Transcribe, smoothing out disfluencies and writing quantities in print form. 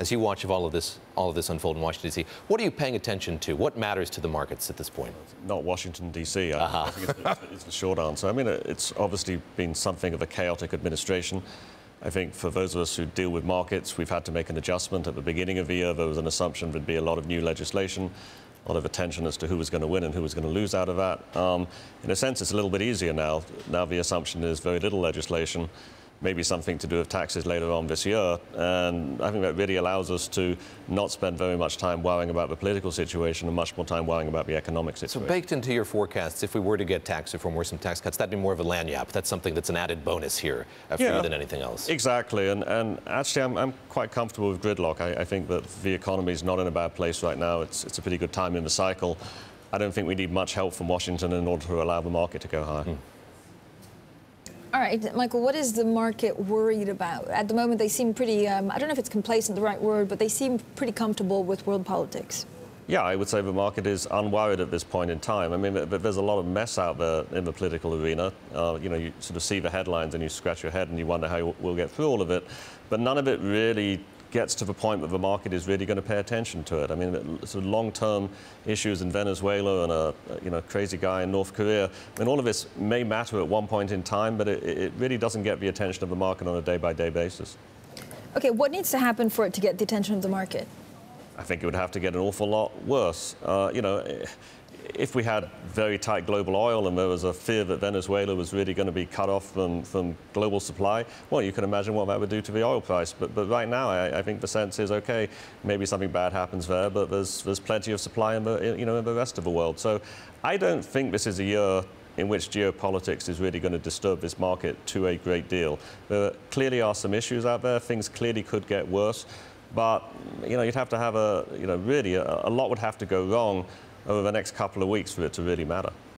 as you watch all of this unfold in Washington, D.C., what are you paying attention to? What matters to the markets at this point? Not Washington, D.C. I think it's the short answer. I mean, it's obviously been something of a chaotic administration. I think for those of us who deal with markets, we've had to make an adjustment. At the beginning of the year, there was an assumption there'd be a lot of new legislation, a lot of attention as to who was going to win and who was going to lose out of that. In a sense, it's a little bit easier now. Now the assumption is very little legislation, maybe something to do with taxes later on this year. And I think that really allows us to not spend very much time worrying about the political situation and much more time worrying about the economic situation. So baked into your forecasts, if we were to get tax reform or some tax cuts, that'd be more of a lagniappe. That's something that's an added bonus here for you than anything else. Exactly. And actually, I'm quite comfortable with gridlock. I think that the economy is not in a bad place right now. It's a pretty good time in the cycle. I don't think we need much help from Washington in order to allow the market to go higher. All right, Michael, what is the market worried about? At the moment, they seem pretty, I don't know if it's complacent, the right word, but they seem pretty comfortable with world politics. Yeah, I would say the market is unworried at this point in time. I mean, there's a lot of mess out there in the political arena. You know, you sort of see the headlines and you scratch your head and you wonder how we'll get through all of it. But none of it really gets to the point that the market is really going to pay attention to it. I mean, sort of long-term issues in Venezuela and a crazy guy in North Korea. I mean, all of this may matter at one point in time, but it really doesn't get the attention of the market on a day-by-day basis. Okay, what needs to happen for it to get the attention of the market? I think it would have to get an awful lot worse. You know, if we had very tight global oil and there was a fear that Venezuela was really going to be cut off from global supply, well, you can imagine what that would do to the oil price. But right now, I think the sense is, okay, maybe something bad happens there, but there's plenty of supply in the rest of the world. So I don't think this is a year in which geopolitics is really going to disturb this market to a great deal. There clearly are some issues out there. Things clearly could get worse. But, you'd have to have really a lot would have to go wrong over the next couple of weeks for it to really matter.